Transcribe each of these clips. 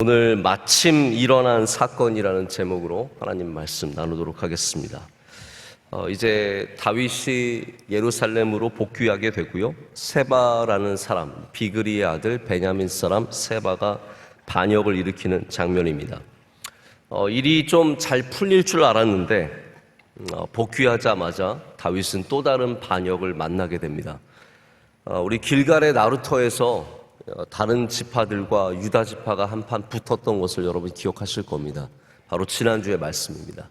오늘 마침 일어난 사건이라는 제목으로 하나님 말씀 나누도록 하겠습니다. 이제 다윗이 예루살렘으로 복귀하게 되고요. 세바라는 사람, 비그리의 아들 베냐민 사람 세바가 반역을 일으키는 장면입니다. 일이 좀 잘 풀릴 줄 알았는데 복귀하자마자 다윗은 또 다른 반역을 만나게 됩니다. 우리 길갈의 나루터에서 다른 지파들과 유다 지파가 한판 붙었던 것을 여러분 기억하실 겁니다. 바로 지난주의 말씀입니다.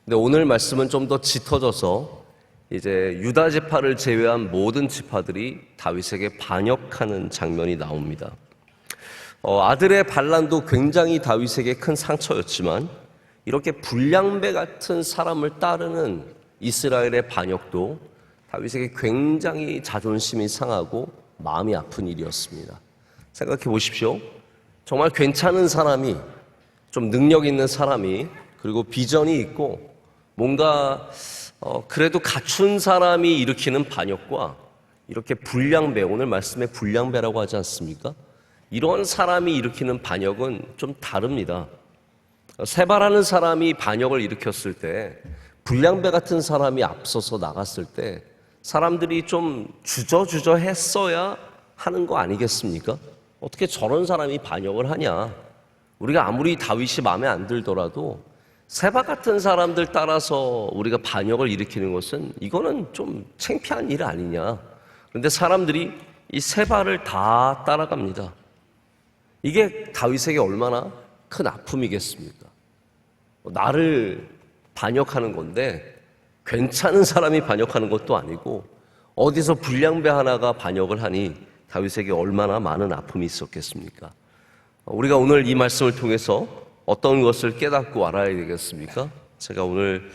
근데 오늘 말씀은 좀 더 짙어져서 이제 유다 지파를 제외한 모든 지파들이 다윗에게 반역하는 장면이 나옵니다. 아들의 반란도 굉장히 다윗에게 큰 상처였지만 이렇게 불량배 같은 사람을 따르는 이스라엘의 반역도 다윗에게 굉장히 자존심이 상하고 마음이 아픈 일이었습니다. 생각해 보십시오. 정말 괜찮은 사람이, 좀 능력 있는 사람이, 그리고 비전이 있고 뭔가 그래도 갖춘 사람이 일으키는 반역과 이렇게 불량배, 오늘 말씀에 불량배라고 하지 않습니까? 이런 사람이 일으키는 반역은 좀 다릅니다. 세바라는 사람이 반역을 일으켰을 때, 불량배 같은 사람이 앞서서 나갔을 때 사람들이 좀 주저주저 했어야 하는 거 아니겠습니까? 어떻게 저런 사람이 반역을 하냐? 우리가 아무리 다윗이 마음에 안 들더라도 세바 같은 사람들 따라서 우리가 반역을 일으키는 것은 이거는 좀 창피한 일 아니냐? 그런데 사람들이 이 세바를 다 따라갑니다. 이게 다윗에게 얼마나 큰 아픔이겠습니까? 나를 반역하는 건데 괜찮은 사람이 반역하는 것도 아니고 어디서 불량배 하나가 반역을 하니 다윗에게 얼마나 많은 아픔이 있었겠습니까? 우리가 오늘 이 말씀을 통해서 어떤 것을 깨닫고 알아야 되겠습니까? 제가 오늘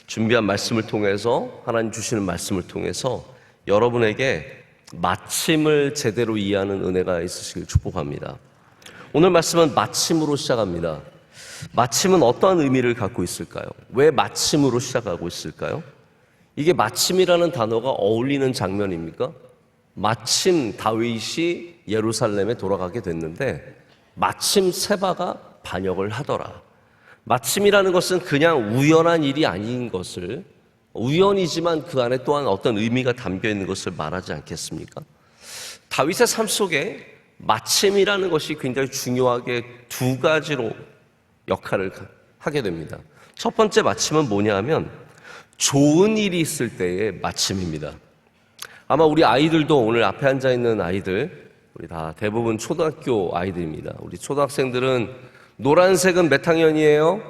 준비한 말씀을 통해서, 하나님 주시는 말씀을 통해서 여러분에게 마침을 제대로 이해하는 은혜가 있으시길 축복합니다. 오늘 말씀은 마침으로 시작합니다. 마침은 어떠한 의미를 갖고 있을까요? 왜 마침으로 시작하고 있을까요? 이게 마침이라는 단어가 어울리는 장면입니까? 마침 다윗이 예루살렘에 돌아가게 됐는데 마침 세바가 반역을 하더라. 마침이라는 것은 그냥 우연한 일이 아닌 것을, 우연이지만 그 안에 또한 어떤 의미가 담겨 있는 것을 말하지 않겠습니까? 다윗의 삶 속에 마침이라는 것이 굉장히 중요하게 두 가지로 역할을 하게 됩니다. 첫 번째 마침은 뭐냐 하면 좋은 일이 있을 때의 마침입니다. 아마 우리 아이들도, 오늘 앞에 앉아있는 아이들, 우리 다 대부분 초등학교 아이들입니다. 우리 초등학생들은 노란색은 몇 학년이에요?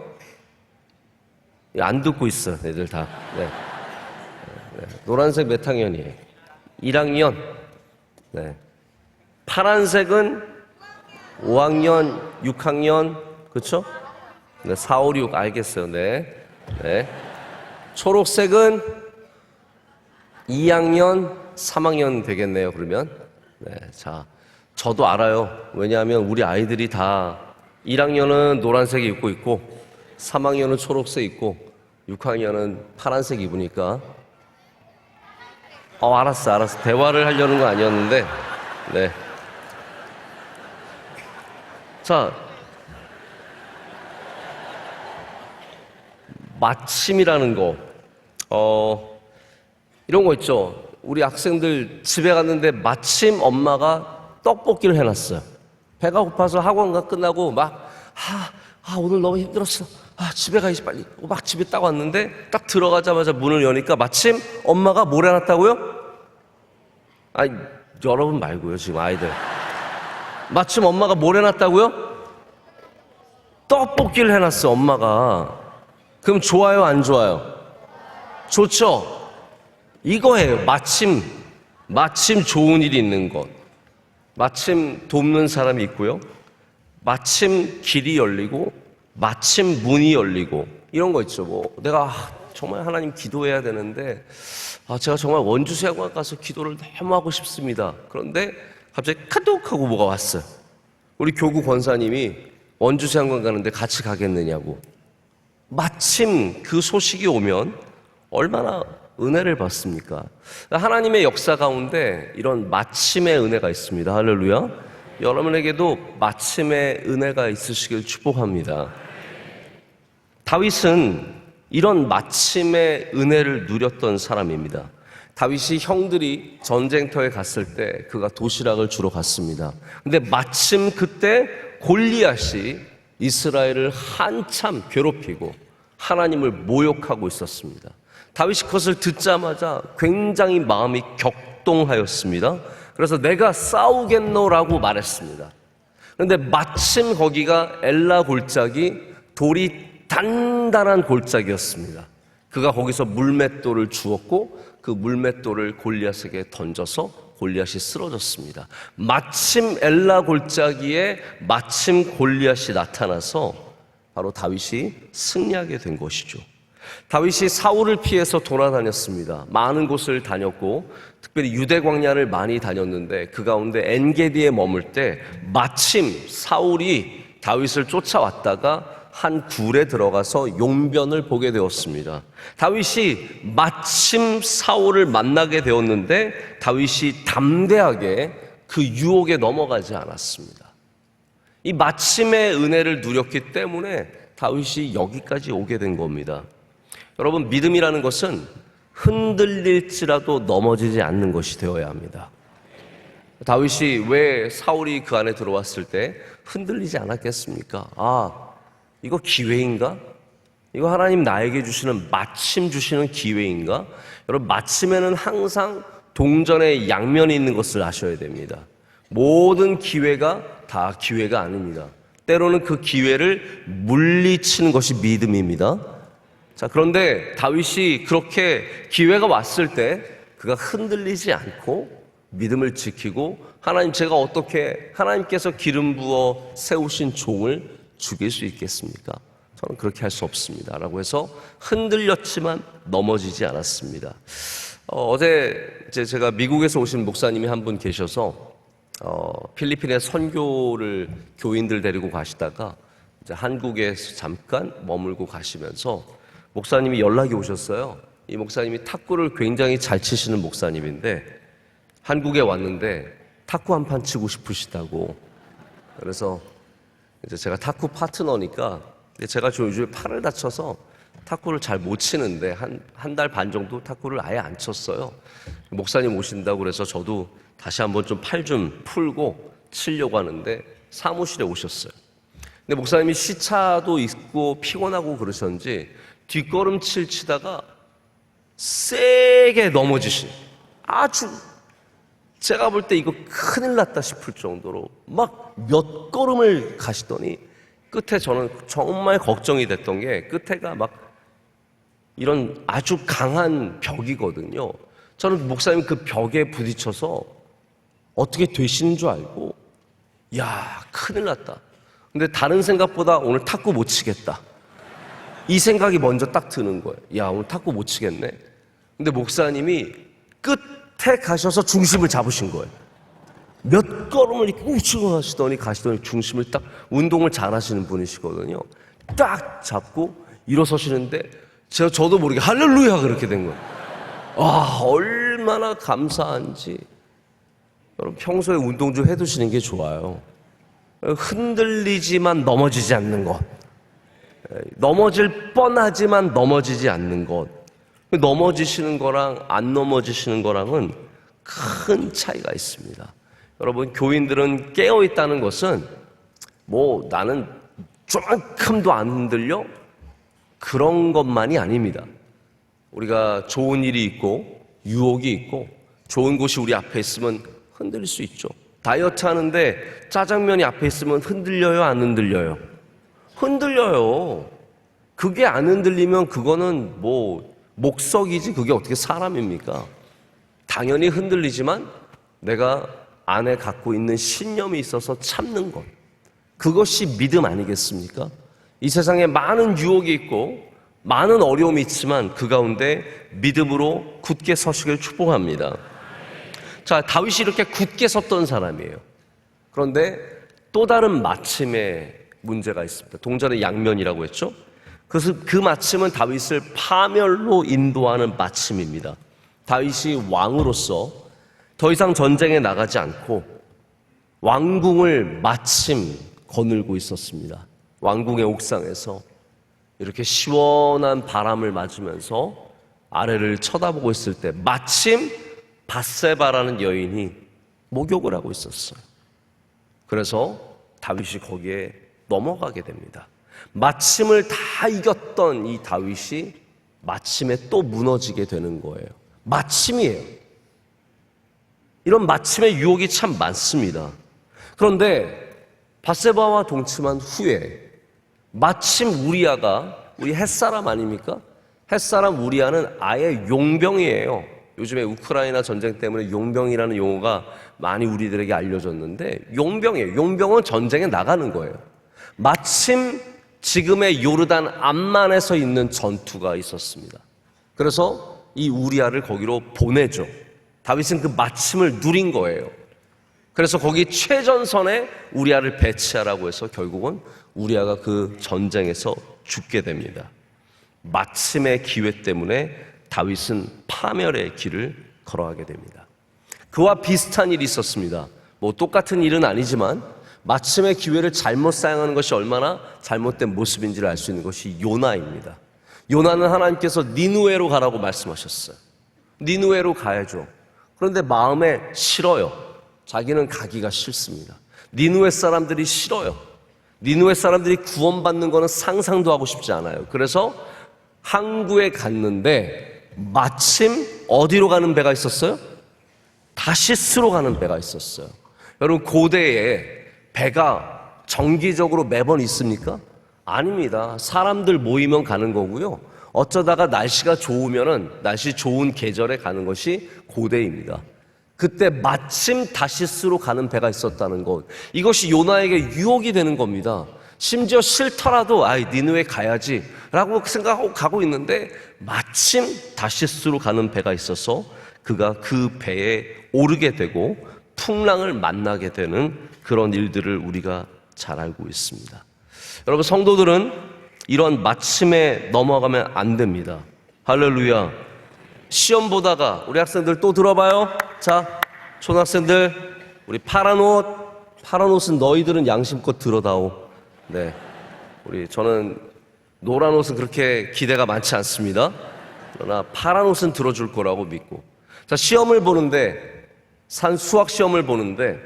안 듣고 있어, 애들 다. 네. 노란색 몇 학년이에요? 1학년. 네. 파란색은 5학년, 6학년, 그렇죠? 네, 4, 5, 6 알겠어요. 네. 네. 초록색은 2학년, 3학년 되겠네요. 그러면 네, 자, 저도 알아요. 왜냐하면 우리 아이들이 다 1학년은 노란색 입고 있고 3학년은 초록색 입고 6학년은 파란색 입으니까 알았어. 대화를 하려는 건 아니었는데 네. 자, 마침이라는 거, 이런 거 있죠. 우리 학생들 집에 갔는데 마침 엄마가 떡볶이를 해놨어요. 배가 고파서 학원가 끝나고 막 오늘 너무 힘들었어. 집에 가야지 빨리. 막 집에 딱 왔는데 딱 들어가자마자 문을 여니까 마침 엄마가 뭘 해놨다고요? 아니, 여러분 말고요, 지금 아이들. 마침 엄마가 뭘 해놨다고요? 떡볶이를 해놨어, 엄마가. 그럼 좋아요, 안 좋아요? 좋죠? 이거예요. 마침 좋은 일이 있는 것. 마침 돕는 사람이 있고요. 마침 길이 열리고, 마침 문이 열리고, 이런 거 있죠. 내가 정말 하나님 기도해야 되는데, 제가 정말 원주수양관 가서 기도를 너무 하고 싶습니다. 그런데 갑자기 카톡 하고 뭐가 왔어요. 우리 교구 권사님이 원주수양관 가는데 같이 가겠느냐고. 마침 그 소식이 오면 얼마나 은혜를 받습니까? 하나님의 역사 가운데 이런 마침의 은혜가 있습니다. 할렐루야. 여러분에게도 마침의 은혜가 있으시길 축복합니다. 다윗은 이런 마침의 은혜를 누렸던 사람입니다. 다윗이 형들이 전쟁터에 갔을 때 그가 도시락을 주러 갔습니다. 근데 마침 그때 골리앗이 이스라엘을 한참 괴롭히고 하나님을 모욕하고 있었습니다. 다윗이 그것을 듣자마자 굉장히 마음이 격동하였습니다. 그래서 내가 싸우겠노라고 말했습니다. 그런데 마침 거기가 엘라 골짜기, 돌이 단단한 골짜기였습니다. 그가 거기서 물맷돌을 주었고 그 물맷돌을 골리앗에게 던져서 골리앗이 쓰러졌습니다. 마침 엘라 골짜기에 마침 골리앗이 나타나서 바로 다윗이 승리하게 된 것이죠. 다윗이 사울을 피해서 돌아다녔습니다. 많은 곳을 다녔고 특별히 유대 광야를 많이 다녔는데 그 가운데 엔게디에 머물 때 마침 사울이 다윗을 쫓아왔다가 한 굴에 들어가서 용변을 보게 되었습니다. 다윗이 마침 사울을 만나게 되었는데 다윗이 담대하게 그 유혹에 넘어가지 않았습니다. 이 마침의 은혜를 누렸기 때문에 다윗이 여기까지 오게 된 겁니다. 여러분, 믿음이라는 것은 흔들릴지라도 넘어지지 않는 것이 되어야 합니다. 다윗이 왜 사울이 그 안에 들어왔을 때 흔들리지 않았겠습니까? 이거 기회인가? 이거 하나님 나에게 주시는 마침 주시는 기회인가? 여러분, 마침에는 항상 동전의 양면이 있는 것을 아셔야 됩니다. 모든 기회가 다 기회가 아닙니다. 때로는 그 기회를 물리치는 것이 믿음입니다. 자, 그런데 다윗이 그렇게 기회가 왔을 때 그가 흔들리지 않고 믿음을 지키고 제가 어떻게 하나님께서 기름 부어 세우신 종을 죽일 수 있겠습니까? 저는 그렇게 할 수 없습니다. 라고 해서 흔들렸지만 넘어지지 않았습니다. 어제 제가 미국에서 오신 목사님이 한 분 계셔서 필리핀에 선교를 교인들 데리고 가시다가 이제 한국에서 잠깐 머물고 가시면서 목사님이 연락이 오셨어요. 이 목사님이 탁구를 굉장히 잘 치시는 목사님인데 한국에 왔는데 탁구 한 판 치고 싶으시다고. 그래서 이제 제가 탁구 파트너니까 제가 요즘에 팔을 다쳐서 탁구를 잘 못 치는데 한 달 반 정도 탁구를 아예 안 쳤어요. 목사님 오신다고 그래서 저도 다시 한번 좀 팔 좀 풀고 치려고 하는데 사무실에 오셨어요. 근데 목사님이 시차도 있고 피곤하고 그러셨는지 뒷걸음질 치다가 세게 넘어지신, 아주 제가 볼 때 이거 큰일 났다 싶을 정도로 막 몇 걸음을 가시더니 끝에 저는 정말 걱정이 됐던 게 끝에가 막 이런 아주 강한 벽이거든요. 저는 목사님 그 벽에 부딪혀서 어떻게 되시는 줄 알고 큰일 났다. 근데 다른 생각보다 오늘 탁구 못 치겠다. 이 생각이 먼저 딱 드는 거예요. 오늘 탁구 못 치겠네. 근데 목사님이 끝에 가셔서 중심을 잡으신 거예요. 몇 걸음을 이렇게 우측으로 가시더니 중심을 딱, 운동을 잘 하시는 분이시거든요. 딱 잡고 일어서시는데 저도 모르게 할렐루야 그렇게 된 거예요. 얼마나 감사한지. 여러분, 평소에 운동 좀 해두시는 게 좋아요. 흔들리지만 넘어지지 않는 것, 넘어질 뻔하지만 넘어지지 않는 것. 넘어지시는 거랑 안 넘어지시는 거랑은 큰 차이가 있습니다. 여러분, 교인들은 깨어있다는 것은 나는 조금도 안 흔들려? 그런 것만이 아닙니다. 우리가 좋은 일이 있고 유혹이 있고 좋은 곳이 우리 앞에 있으면 흔들릴 수 있죠. 다이어트 하는데 짜장면이 앞에 있으면 흔들려요, 안 흔들려요? 흔들려요. 그게 안 흔들리면 그거는 목석이지 그게 어떻게 사람입니까? 당연히 흔들리지만 내가 안에 갖고 있는 신념이 있어서 참는 것, 그것이 믿음 아니겠습니까? 이 세상에 많은 유혹이 있고 많은 어려움이 있지만 그 가운데 믿음으로 굳게 서시길 축복합니다. 자, 다윗이 이렇게 굳게 섰던 사람이에요. 그런데 또 다른 마침의 문제가 있습니다. 동전의 양면이라고 했죠. 그래서 그 마침은 다윗을 파멸로 인도하는 마침입니다. 다윗이 왕으로서 더 이상 전쟁에 나가지 않고 왕궁을 마침 거닐고 있었습니다. 왕궁의 옥상에서 이렇게 시원한 바람을 맞으면서 아래를 쳐다보고 있을 때 마침 밧세바라는 여인이 목욕을 하고 있었어요. 그래서 다윗이 거기에 넘어가게 됩니다. 마침을 다 이겼던 이 다윗이 마침에 또 무너지게 되는 거예요. 마침이에요. 이런 마침의 유혹이 참 많습니다. 그런데 밧세바와 동침한 후에 마침 우리아가, 우리 햇사람 아닙니까? 햇사람 우리아는 아예 용병이에요. 요즘에 우크라이나 전쟁 때문에 용병이라는 용어가 많이 우리들에게 알려졌는데 용병이에요. 용병은 전쟁에 나가는 거예요. 마침 지금의 요르단 암만에서 있는 전투가 있었습니다. 그래서 이 우리아를 거기로 보내죠. 다윗은 그 마침을 누린 거예요. 그래서 거기 최전선에 우리아를 배치하라고 해서 결국은 우리아가 그 전쟁에서 죽게 됩니다. 마침의 기회 때문에 다윗은 파멸의 길을 걸어가게 됩니다. 그와 비슷한 일이 있었습니다. 뭐 똑같은 일은 아니지만 마침의 기회를 잘못 사용하는 것이 얼마나 잘못된 모습인지를 알 수 있는 것이 요나입니다. 요나는 하나님께서 니느웨로 가라고 말씀하셨어요. 니느웨로 가야죠. 그런데 마음에 싫어요. 자기는 가기가 싫습니다. 니느웨 사람들이 싫어요. 니느웨 사람들이 구원받는 거는 상상도 하고 싶지 않아요. 그래서 항구에 갔는데 마침 어디로 가는 배가 있었어요? 다시스로 가는 배가 있었어요. 여러분, 고대에 배가 정기적으로 매번 있습니까? 아닙니다. 사람들 모이면 가는 거고요. 어쩌다가 날씨가 좋으면은 날씨 좋은 계절에 가는 것이 고대입니다. 그때 마침 다시스로 가는 배가 있었다는 것, 이것이 요나에게 유혹이 되는 겁니다. 심지어 싫더라도 니느웨 가야지 라고 생각하고 가고 있는데 마침 다시스로 가는 배가 있어서 그가 그 배에 오르게 되고 풍랑을 만나게 되는 그런 일들을 우리가 잘 알고 있습니다. 여러분, 성도들은 이런 마침에 넘어가면 안 됩니다. 할렐루야. 시험 보다가 우리 학생들 또 들어봐요. 자, 초등학생들, 우리 파란 옷은 너희들은 양심껏 들어다오. 네, 저는 노란 옷은 그렇게 기대가 많지 않습니다. 그러나 파란 옷은 들어줄 거라고 믿고. 자, 시험을 보는데, 수학 시험을 보는데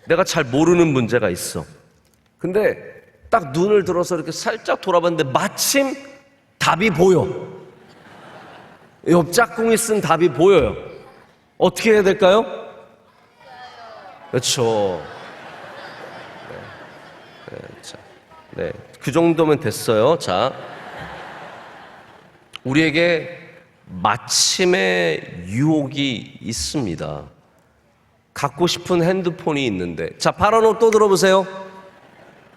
내가 잘 모르는 문제가 있어. 근데 딱 눈을 들어서 이렇게 살짝 돌아봤는데 마침 답이 보여. 옆 짝꿍이 쓴 답이 보여요. 어떻게 해야 될까요? 그렇죠. 네, 그 정도면 됐어요. 자, 우리에게 마침의 유혹이 있습니다. 갖고 싶은 핸드폰이 있는데, 자, 파란 옷 또 들어보세요.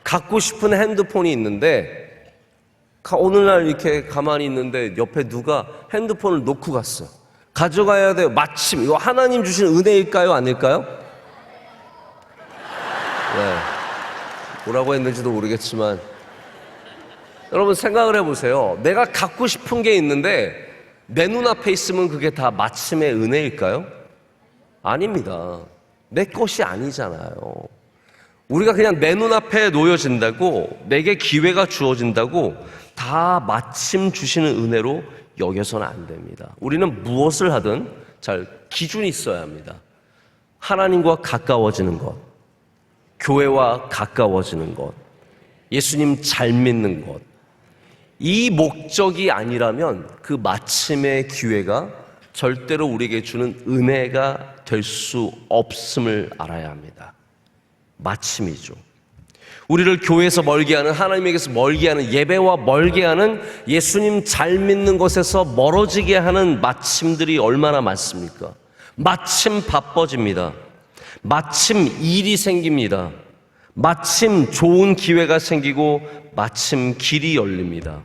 갖고 싶은 핸드폰이 있는데 오늘날 이렇게 가만히 있는데 옆에 누가 핸드폰을 놓고 갔어요. 가져가야 돼요. 마침 이거 하나님 주신 은혜일까요? 아닐까요? 네, 뭐라고 했는지도 모르겠지만 여러분, 생각을 해보세요. 내가 갖고 싶은 게 있는데 내 눈앞에 있으면 그게 다 마침의 은혜일까요? 아닙니다. 내 것이 아니잖아요. 우리가 그냥 내 눈앞에 놓여진다고, 내게 기회가 주어진다고 다 마침 주시는 은혜로 여겨서는 안 됩니다. 우리는 무엇을 하든 잘 기준이 있어야 합니다. 하나님과 가까워지는 것, 교회와 가까워지는 것, 예수님 잘 믿는 것, 이 목적이 아니라면 그 마침의 기회가 절대로 우리에게 주는 은혜가 될 수 없음을 알아야 합니다. 마침이죠. 우리를 교회에서 멀게 하는, 하나님에게서 멀게 하는, 예배와 멀게 하는, 예수님 잘 믿는 것에서 멀어지게 하는 마침들이 얼마나 많습니까? 마침 바빠집니다. 마침 일이 생깁니다. 마침 좋은 기회가 생기고 마침 길이 열립니다.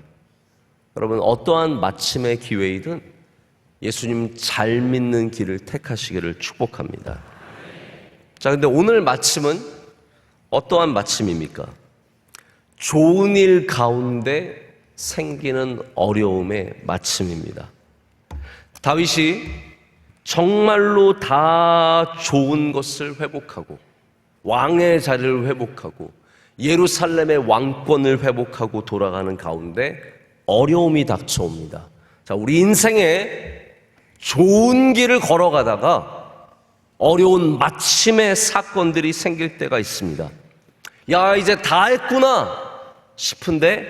여러분, 어떠한 마침의 기회이든 예수님 잘 믿는 길을 택하시기를 축복합니다. 자, 근데 오늘 마침은 어떠한 마침입니까? 좋은 일 가운데 생기는 어려움의 마침입니다. 다윗이 정말로 다 좋은 것을 회복하고 왕의 자리를 회복하고 예루살렘의 왕권을 회복하고 돌아가는 가운데 어려움이 닥쳐옵니다. 자, 우리 인생에 좋은 길을 걸어가다가 어려운 마침의 사건들이 생길 때가 있습니다. 야, 이제 다 했구나 싶은데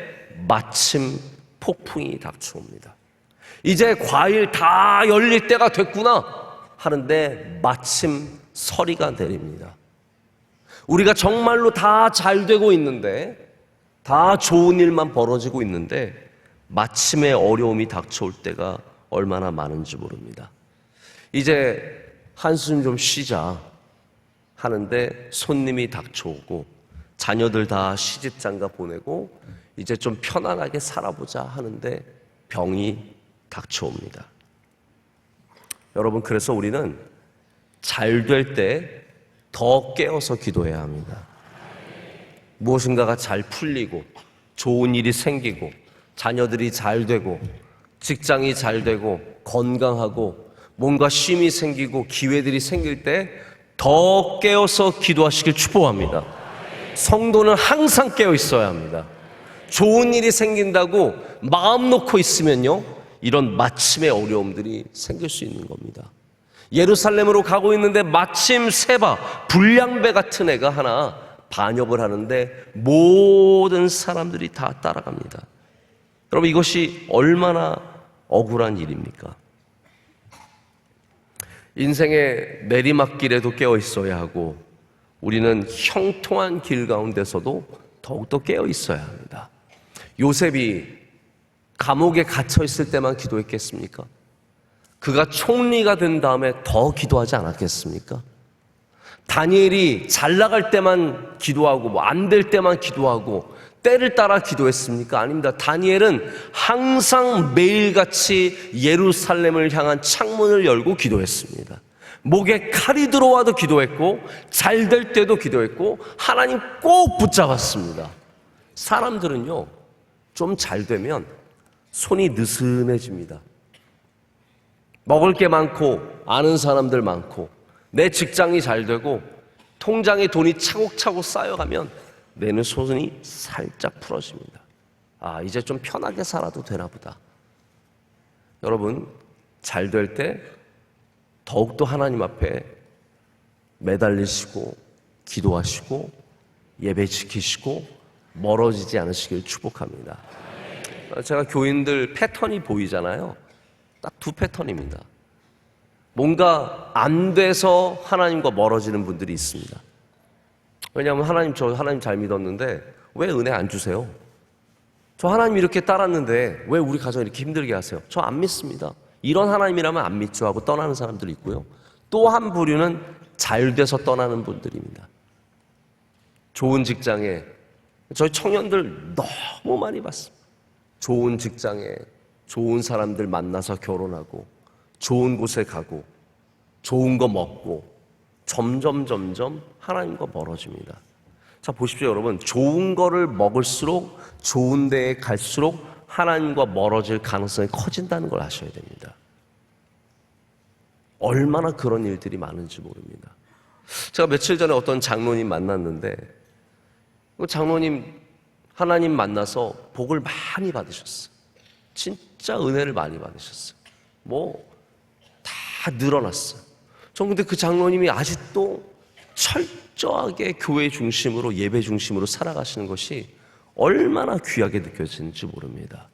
마침 폭풍이 닥쳐옵니다. 이제 과일 다 열릴 때가 됐구나 하는데 마침 서리가 내립니다. 우리가 정말로 다 잘 되고 있는데, 다 좋은 일만 벌어지고 있는데 마침의 어려움이 닥쳐올 때가 얼마나 많은지 모릅니다. 이제 한숨 좀 쉬자 하는데 손님이 닥쳐오고 자녀들 다 시집장가 보내고 이제 좀 편안하게 살아보자 하는데 병이 닥쳐옵니다. 여러분, 그래서 우리는 잘 될 때 더 깨어서 기도해야 합니다. 무엇인가가 잘 풀리고 좋은 일이 생기고 자녀들이 잘 되고 직장이 잘 되고 건강하고 뭔가 쉼이 생기고 기회들이 생길 때 더 깨어서 기도하시길 축복합니다. 성도는 항상 깨어 있어야 합니다. 좋은 일이 생긴다고 마음 놓고 있으면요, 이런 마침의 어려움들이 생길 수 있는 겁니다. 예루살렘으로 가고 있는데 마침 세바, 불량배 같은 애가 하나 반역을 하는데 모든 사람들이 다 따라갑니다. 여러분, 이것이 얼마나 억울한 일입니까? 인생의 내리막길에도 깨어 있어야 하고 우리는 형통한 길 가운데서도 더욱더 깨어 있어야 합니다. 요셉이 감옥에 갇혀 있을 때만 기도했겠습니까? 그가 총리가 된 다음에 더 기도하지 않았겠습니까? 다니엘이 잘 나갈 때만 기도하고 뭐 안 될 때만 기도하고 때를 따라 기도했습니까? 아닙니다. 다니엘은 항상 매일같이 예루살렘을 향한 창문을 열고 기도했습니다. 목에 칼이 들어와도 기도했고 잘 될 때도 기도했고 하나님 꼭 붙잡았습니다. 사람들은요, 좀 잘 되면 손이 느슨해집니다. 먹을 게 많고 아는 사람들 많고 내 직장이 잘 되고 통장에 돈이 차곡차곡 쌓여가면 내는 손이 살짝 풀어집니다. 아, 이제 좀 편하게 살아도 되나 보다. 여러분, 잘 될 때 더욱더 하나님 앞에 매달리시고 기도하시고 예배 지키시고 멀어지지 않으시길 축복합니다. 제가 교인들 패턴이 보이잖아요. 딱 두 패턴입니다. 뭔가 안 돼서 하나님과 멀어지는 분들이 있습니다. 왜냐하면 저 하나님 잘 믿었는데 왜 은혜 안 주세요? 저 하나님 이렇게 따랐는데 왜 우리 가정 이렇게 힘들게 하세요? 저 안 믿습니다. 이런 하나님이라면 안 믿죠 하고 떠나는 사람들이 있고요. 또 한 부류는 잘 돼서 떠나는 분들입니다. 좋은 직장에, 저희 청년들 너무 많이 봤습니다. 좋은 직장에 좋은 사람들 만나서 결혼하고 좋은 곳에 가고 좋은 거 먹고 점점 하나님과 멀어집니다. 자, 보십시오, 여러분. 좋은 거를 먹을수록 좋은 데에 갈수록 하나님과 멀어질 가능성이 커진다는 걸 아셔야 됩니다. 얼마나 그런 일들이 많은지 모릅니다. 제가 며칠 전에 어떤 장로님 만났는데 그 장로님 하나님 만나서 복을 많이 받으셨어요. 진짜 은혜를 많이 받으셨어요. 다 늘어났어요. 전 근데 그 장로님이 아직도 철저하게 교회 중심으로 예배 중심으로 살아가시는 것이 얼마나 귀하게 느껴지는지 모릅니다.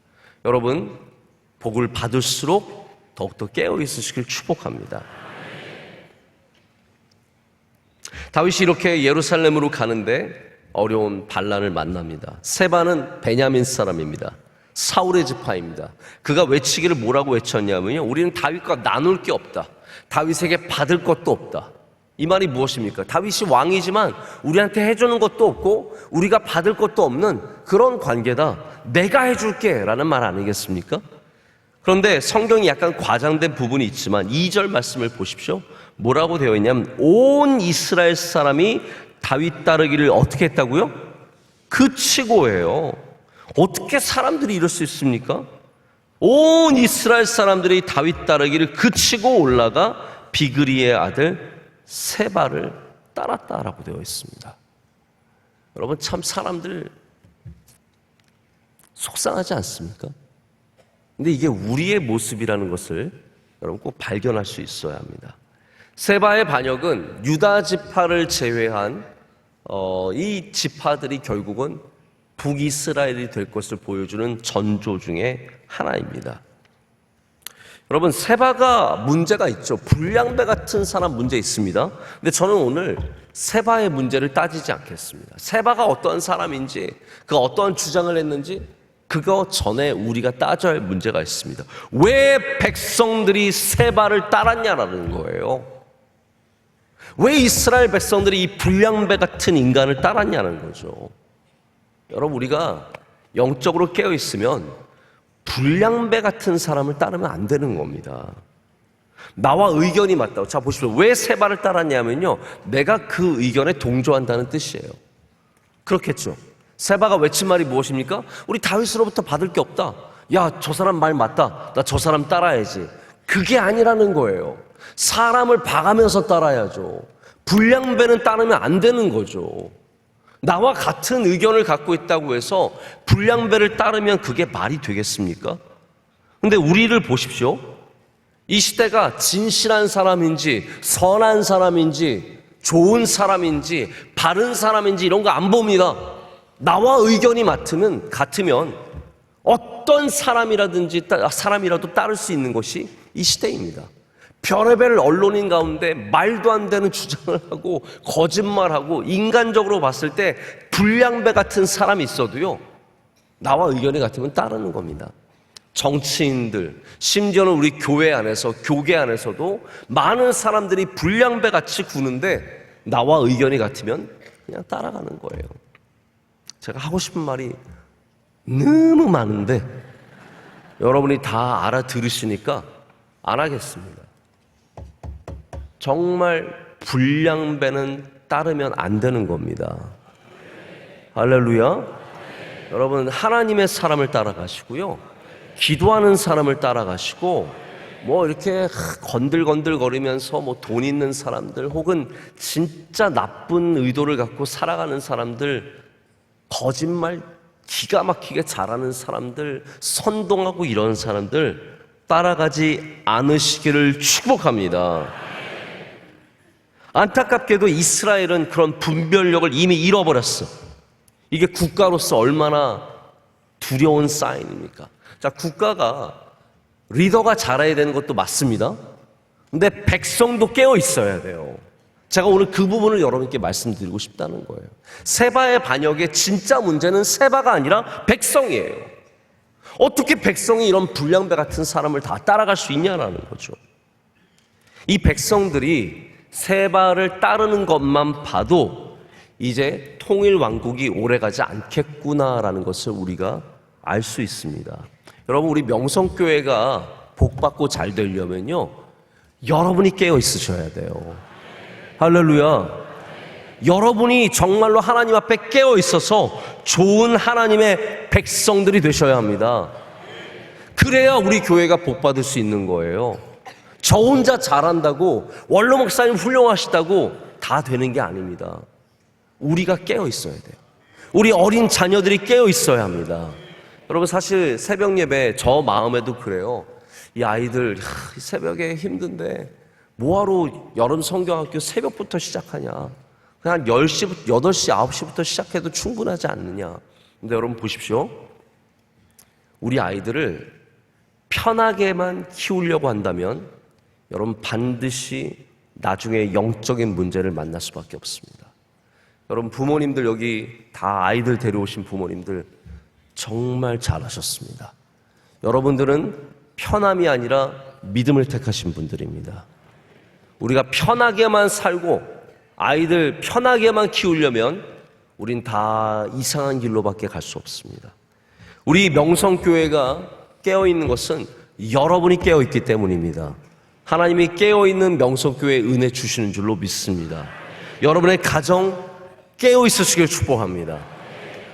여러분, 복을 받을수록 더욱더 깨어 있으시길 축복합니다. 다윗이 이렇게 예루살렘으로 가는데 어려운 반란을 만납니다. 세바는 베냐민 사람입니다. 사울의 지파입니다. 그가 외치기를 뭐라고 외쳤냐면요, 우리는 다윗과 나눌 게 없다. 다윗에게 받을 것도 없다. 이 말이 무엇입니까? 다윗이 왕이지만 우리한테 해주는 것도 없고 우리가 받을 것도 없는 그런 관계다. 내가 해줄게 라는 말 아니겠습니까? 그런데 성경이 약간 과장된 부분이 있지만 2절 말씀을 보십시오. 뭐라고 되어 있냐면 온 이스라엘 사람이 다윗 따르기를 어떻게 했다고요? 그치고 해요. 어떻게 사람들이 이럴 수 있습니까? 온 이스라엘 사람들이 다윗 따르기를 그치고 올라가 비그리의 아들 세바를 따랐다라고 되어 있습니다. 여러분, 참 사람들 속상하지 않습니까? 근데 이게 우리의 모습이라는 것을 여러분 꼭 발견할 수 있어야 합니다. 세바의 반역은 유다 지파를 제외한 이 지파들이 결국은 북이스라엘이 될 것을 보여주는 전조 중에 하나입니다. 여러분, 세바가 문제가 있죠. 불량배 같은 사람 문제 있습니다. 근데 저는 오늘 세바의 문제를 따지지 않겠습니다. 세바가 어떠한 사람인지, 그가 어떠한 주장을 했는지 그거 전에 우리가 따져야 할 문제가 있습니다. 왜 백성들이 세바를 따랐냐라는 거예요. 왜 이스라엘 백성들이 이 불량배 같은 인간을 따랐냐는 거죠. 여러분, 우리가 영적으로 깨어있으면 불량배 같은 사람을 따르면 안 되는 겁니다. 나와 의견이 맞다고. 자, 보십시오. 왜 세바를 따랐냐면요, 내가 그 의견에 동조한다는 뜻이에요. 그렇겠죠. 세바가 외친 말이 무엇입니까? 우리 다윗으로부터 받을 게 없다. 야, 저 사람 말 맞다. 나 저 사람 따라야지. 그게 아니라는 거예요. 사람을 봐가면서 따라야죠. 불량배는 따르면 안 되는 거죠. 나와 같은 의견을 갖고 있다고 해서 불량배를 따르면 그게 말이 되겠습니까? 근데 우리를 보십시오. 이 시대가 진실한 사람인지 선한 사람인지 좋은 사람인지 바른 사람인지 이런 거 안 봅니다. 나와 의견이 같으면 어떤 사람이라도 따를 수 있는 것이 이 시대입니다. 별의별 언론인 가운데 말도 안 되는 주장을 하고 거짓말하고 인간적으로 봤을 때 불량배 같은 사람이 있어도요, 나와 의견이 같으면 따르는 겁니다. 정치인들, 심지어는 우리 교회 안에서도 많은 사람들이 불량배 같이 구는데 나와 의견이 같으면 그냥 따라가는 거예요. 제가 하고 싶은 말이 너무 많은데 여러분이 다 알아들으시니까 안 하겠습니다. 정말 불량배는 따르면 안 되는 겁니다. 할렐루야. 여러분, 하나님의 사람을 따라가시고요, 기도하는 사람을 따라가시고, 뭐 이렇게 건들건들거리면서 뭐 돈 있는 사람들 혹은 진짜 나쁜 의도를 갖고 살아가는 사람들, 거짓말 기가 막히게 잘하는 사람들, 선동하고 이런 사람들 따라가지 않으시기를 축복합니다. 안타깝게도 이스라엘은 그런 분별력을 이미 잃어버렸어. 이게 국가로서 얼마나 두려운 사인입니까? 자, 국가가 리더가 잘해야 되는 것도 맞습니다. 근데 백성도 깨어 있어야 돼요. 제가 오늘 그 부분을 여러분께 말씀드리고 싶다는 거예요. 세바의 반역의 진짜 문제는 세바가 아니라 백성이에요. 어떻게 백성이 이런 불량배 같은 사람을 다 따라갈 수 있냐라는 거죠. 이 백성들이 세바를 따르는 것만 봐도 이제 통일 왕국이 오래가지 않겠구나라는 것을 우리가 알 수 있습니다. 여러분, 우리 명성교회가 복받고 잘 되려면요, 여러분이 깨어 있으셔야 돼요. 할렐루야. 여러분이 정말로 하나님 앞에 깨어 있어서 좋은 하나님의 백성들이 되셔야 합니다. 그래야 우리 교회가 복받을 수 있는 거예요. 저 혼자 잘한다고, 원로 목사님 훌륭하시다고 다 되는 게 아닙니다. 우리가 깨어 있어야 돼요. 우리 어린 자녀들이 깨어 있어야 합니다. 여러분, 사실 새벽 예배 저 마음에도 그래요. 이 아이들 새벽에 힘든데 뭐하러 여름 성경학교 새벽부터 시작하냐. 그냥 10시부터 8시, 9시부터 시작해도 충분하지 않느냐. 근데 여러분 보십시오. 우리 아이들을 편하게만 키우려고 한다면 여러분 반드시 나중에 영적인 문제를 만날 수밖에 없습니다. 여러분, 부모님들 여기 다 아이들 데려오신 부모님들 정말 잘하셨습니다. 여러분들은 편함이 아니라 믿음을 택하신 분들입니다. 우리가 편하게만 살고 아이들 편하게만 키우려면 우린 다 이상한 길로밖에 갈 수 없습니다. 우리 명성교회가 깨어있는 것은 여러분이 깨어있기 때문입니다. 하나님이 깨어있는 명성교회에 은혜 주시는 줄로 믿습니다. 여러분의 가정 깨어있으시길 축복합니다.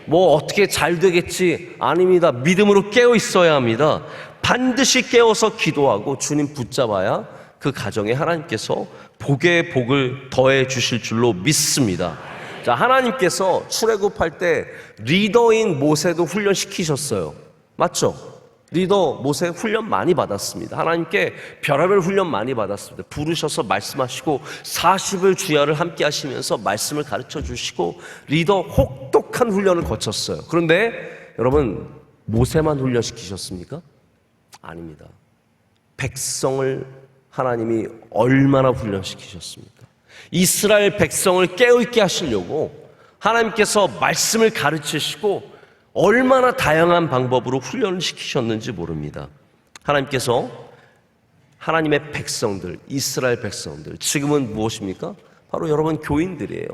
뭐 어떻게 잘 되겠지? 아닙니다. 믿음으로 깨어있어야 합니다. 반드시 깨어서 기도하고 주님 붙잡아야 그 가정에 하나님께서 복에 복을 더해 주실 줄로 믿습니다. 자, 하나님께서 출애굽할 때 리더인 모세도 훈련시키셨어요. 맞죠? 리더 모세 훈련 많이 받았습니다. 하나님께 별의별 훈련 많이 받았습니다. 부르셔서 말씀하시고 40을 주야를 함께 하시면서 말씀을 가르쳐 주시고 리더 혹독한 훈련을 거쳤어요. 그런데 여러분, 모세만 훈련시키셨습니까? 아닙니다. 백성을 하나님이 얼마나 훈련시키셨습니까? 이스라엘 백성을 깨어있게 하시려고 하나님께서 말씀을 가르치시고 얼마나 다양한 방법으로 훈련을 시키셨는지 모릅니다. 하나님께서 하나님의 백성들, 이스라엘 백성들, 지금은 무엇입니까? 바로 여러분 교인들이에요.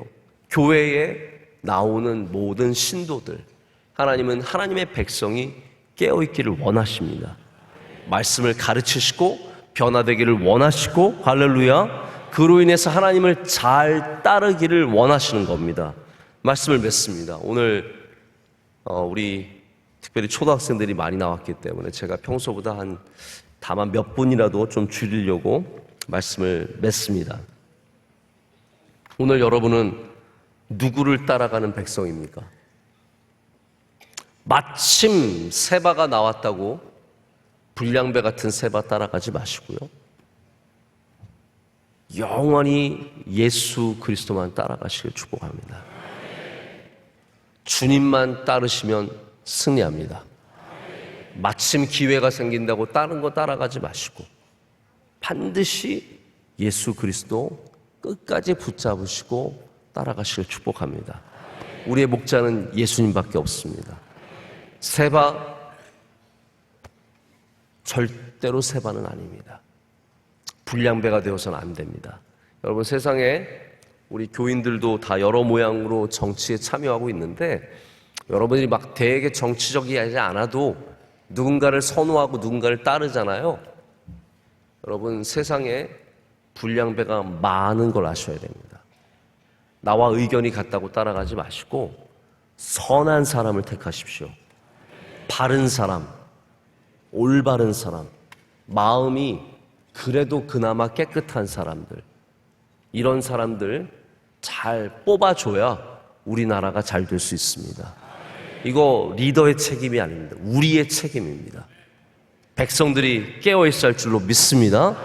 교회에 나오는 모든 신도들, 하나님은 하나님의 백성이 깨어있기를 원하십니다. 말씀을 가르치시고 변화되기를 원하시고, 할렐루야, 그로 인해서 하나님을 잘 따르기를 원하시는 겁니다. 말씀을 맺습니다. 오늘 우리 특별히 초등학생들이 많이 나왔기 때문에 제가 평소보다 다만 몇 분이라도 좀 줄이려고 말씀을 맺습니다. 오늘 여러분은 누구를 따라가는 백성입니까? 마침 세바가 나왔다고 불량배 같은 세바 따라가지 마시고요. 영원히 예수 그리스도만 따라가시길 축복합니다. 주님만 따르시면 승리합니다. 마침 기회가 생긴다고 다른 거 따라가지 마시고 반드시 예수 그리스도 끝까지 붙잡으시고 따라가시길 축복합니다. 우리의 목자는 예수님밖에 없습니다. 세바, 절대로 세바는 아닙니다. 불량배가 되어서는 안 됩니다. 여러분, 세상에 우리 교인들도 다 여러 모양으로 정치에 참여하고 있는데 여러분들이 막 되게 정치적이지 않아도 누군가를 선호하고 누군가를 따르잖아요. 여러분, 세상에 불량배가 많은 걸 아셔야 됩니다. 나와 의견이 같다고 따라가지 마시고 선한 사람을 택하십시오. 바른 사람, 올바른 사람, 마음이 그래도 그나마 깨끗한 사람들, 이런 사람들 잘 뽑아줘야 우리나라가 잘 될 수 있습니다. 이거 리더의 책임이 아닙니다. 우리의 책임입니다. 백성들이 깨어있을 줄로 믿습니다.